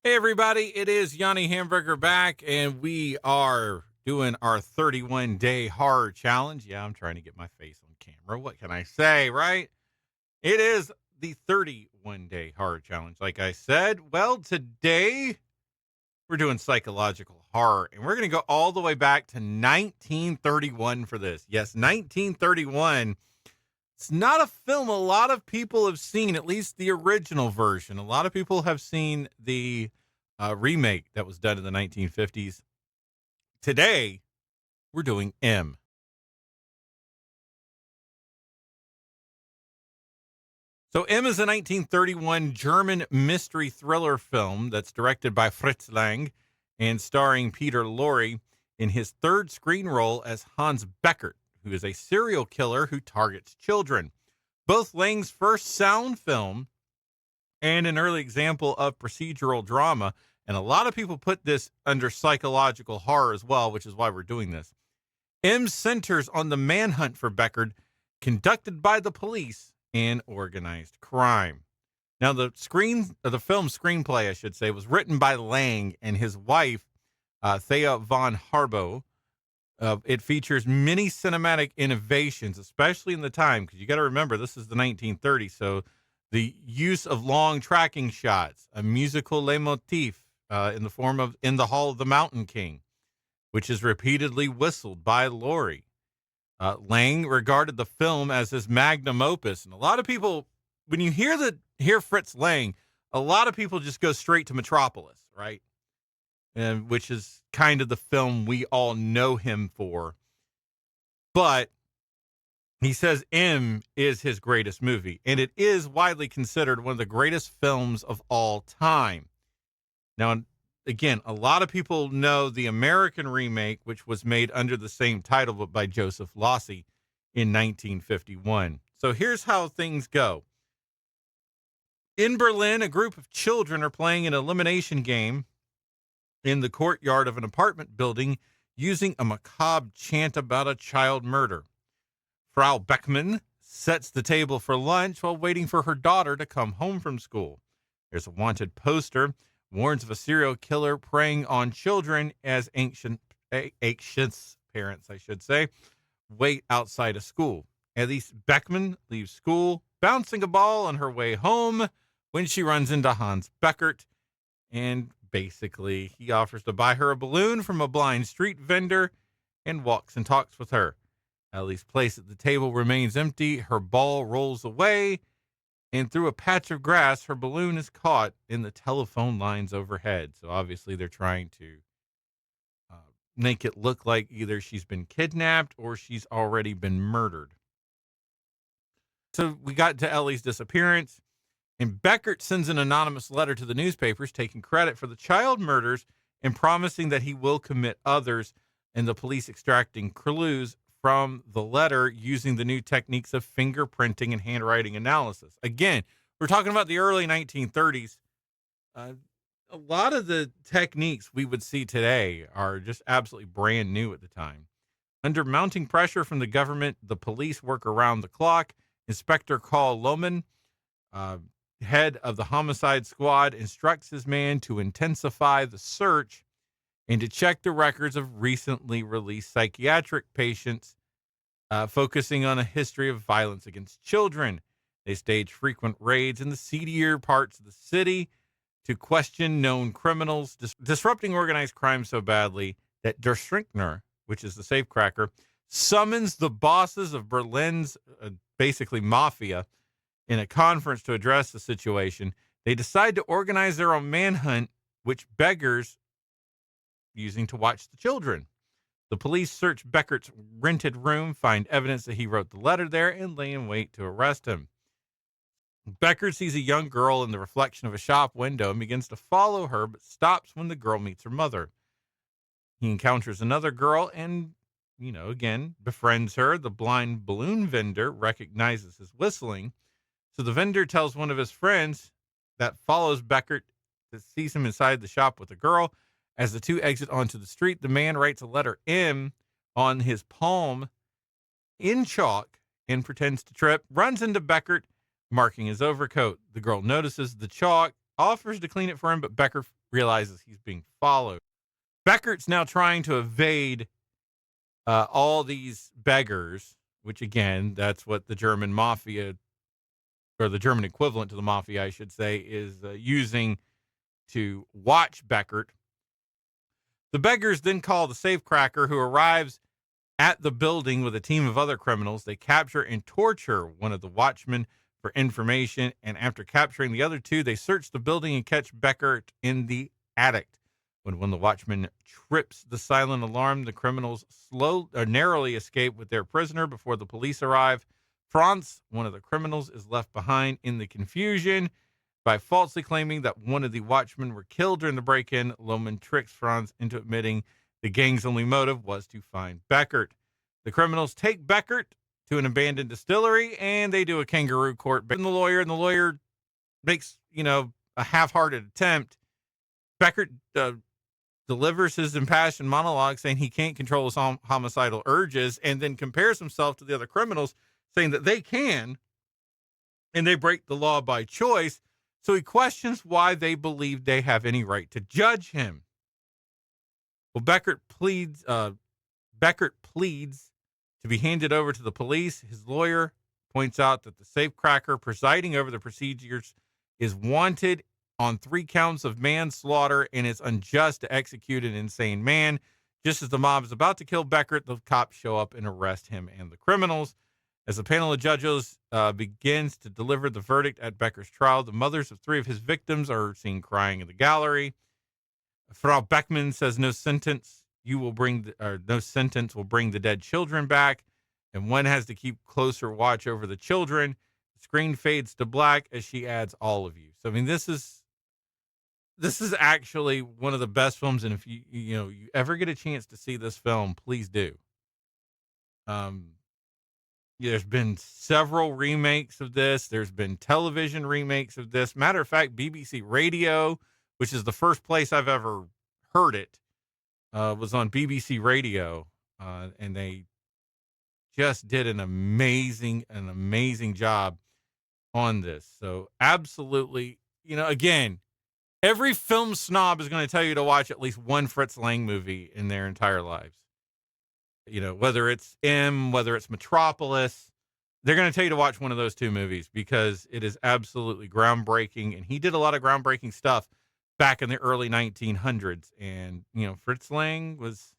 Hey everybody, it is Yanni Hamburger back, and we are doing our 31-day horror challenge. Yeah, I'm trying to get my face on camera. What can I say, right? It is the 31-day horror challenge. Like I said, well, today we're doing psychological horror, and we're going to go all the way back to 1931 for this. Yes, 1931. It's not a film a lot of people have seen, at least the original version. A lot of people have seen the remake that was done in the 1950s. Today, we're doing M. So, M is a 1931 German mystery thriller film that's directed by Fritz Lang and starring Peter Lorre in his third screen role as Hans Beckert, who is a serial killer who targets children. Both Lang's first sound film and an early example of procedural drama. And a lot of people put this under psychological horror as well, which is why we're doing this. M centers on the manhunt for Beckard conducted by the police and organized crime. Now, the film screenplay, I should say, was written by Lang and his wife, Thea von Harbo. It features many cinematic innovations, especially in the time, because you got to remember this is the 1930s. So the use of long tracking shots, a musical leitmotif in the form of "In the Hall of the Mountain King," which is repeatedly whistled by Laurie. Lang regarded the film as his magnum opus, and a lot of people, when you hear Fritz Lang, a lot of people just go straight to Metropolis, right? And which is kind of the film we all know him for. But he says M is his greatest movie, and it is widely considered one of the greatest films of all time. Now, again, a lot of people know the American remake, which was made under the same title, but by Joseph Losey in 1951. So here's how things go. In Berlin, a group of children are playing an elimination game in the courtyard of an apartment building using a macabre chant about a child murder. Frau Beckman sets the table for lunch while waiting for her daughter to come home from school. There's a wanted poster, warns of a serial killer preying on children as anxious parents, I should say, wait outside a school. Elise Beckman leaves school, bouncing a ball on her way home when she runs into Hans Beckert, and basically he offers to buy her a balloon from a blind street vendor and walks and talks with her. Ellie's place at the table remains empty. Her ball rolls away, and through a patch of grass, her balloon is caught in the telephone lines overhead. So obviously, they're trying to uh, make it look like either she's been kidnapped or she's already been murdered. So we got to Ellie's disappearance, and Beckert sends an anonymous letter to the newspapers taking credit for the child murders and promising that he will commit others, and the police extracting clues from the letter using the new techniques of fingerprinting and handwriting analysis. Again, we're talking about the early 1930s. Uh, a lot of the techniques we would see today are just absolutely brand new at the time. Under mounting pressure from the government, the police work around the clock. Inspector Carl Lohman, uh, head of the homicide squad, instructs his man to intensify the search and to check the records of recently released psychiatric patients, focusing on a history of violence against children. They stage frequent raids in the seedier parts of the city to question known criminals, disrupting organized crime so badly that Der Strinkner, which is the safecracker, summons the bosses of Berlin's basically mafia in a conference to address the situation. They decide to organize their own manhunt, which beggars using to watch the children. The police search Beckert's rented room, find evidence that he wrote the letter there, and lay in wait to arrest him. Beckert sees a young girl in the reflection of a shop window and begins to follow her, but stops when the girl meets her mother. He encounters another girl and, again, befriends her. The blind balloon vendor recognizes his whistling. So the vendor tells one of his friends that follows Beckert that sees him inside the shop with a girl. As the two exit onto the street, the man writes a letter M on his palm in chalk and pretends to trip, runs into Beckert, marking his overcoat. The girl notices the chalk offers to clean it for him, but Becker realizes he's being followed. Beckert's now trying to evade all these beggars, which again, that's what the German mafia, or the German equivalent to the mafia, I should say, is using to watch Beckert. The beggars then call the safecracker, who arrives at the building with a team of other criminals. They capture and torture one of the watchmen for information, and after capturing the other two, they search the building and catch Beckert in the attic. When the watchman trips the silent alarm, the criminals narrowly escape with their prisoner before the police arrive. Franz, one of the criminals, is left behind in the confusion. By falsely claiming that one of the watchmen were killed during the break-in, Lohman tricks Franz into admitting the gang's only motive was to find Beckert. The criminals take Beckert to an abandoned distillery, and they do a kangaroo court. And the lawyer makes, a half-hearted attempt. Beckert delivers his impassioned monologue saying he can't control his homicidal urges, and then compares himself to the other criminals, saying that they can, and they break the law by choice. So he questions why they believe they have any right to judge him. Well, Beckert pleads to be handed over to the police. His lawyer points out that the safecracker presiding over the procedures is wanted on 3 counts of manslaughter and is unjust to execute an insane man. Just as the mob is about to kill Beckert, the cops show up and arrest him and the criminals. As the panel of judges begins to deliver the verdict at Becker's trial, the mothers of 3 of his victims are seen crying in the gallery. Frau Beckman says no sentence will bring the dead children back, and one has to keep closer watch over the children. The screen fades to black as she adds, "all of you." So, I mean, this is actually one of the best films, and if you ever get a chance to see this film, please do. There's been several remakes of this. There's been television remakes of this. Matter of fact, BBC Radio, which is the first place I've ever heard it, was on BBC Radio, and they just did an amazing job on this. So absolutely, again, every film snob is going to tell you to watch at least one Fritz Lang movie in their entire lives. Whether it's whether it's Metropolis, they're going to tell you to watch one of those 2 movies because it is absolutely groundbreaking. And he did a lot of groundbreaking stuff back in the early 1900s. And, Fritz Lang was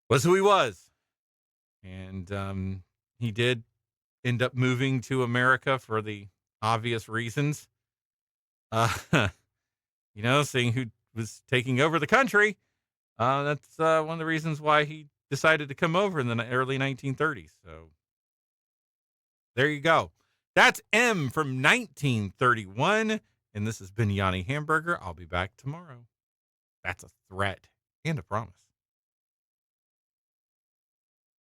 who he was. And he did end up moving to America for the obvious reasons. Seeing who was taking over the country. That's one of the reasons why he decided to come over in the early 1930s. So there you go. That's M from 1931. And this has been Yanni Hamburger. I'll be back tomorrow. That's a threat and a promise.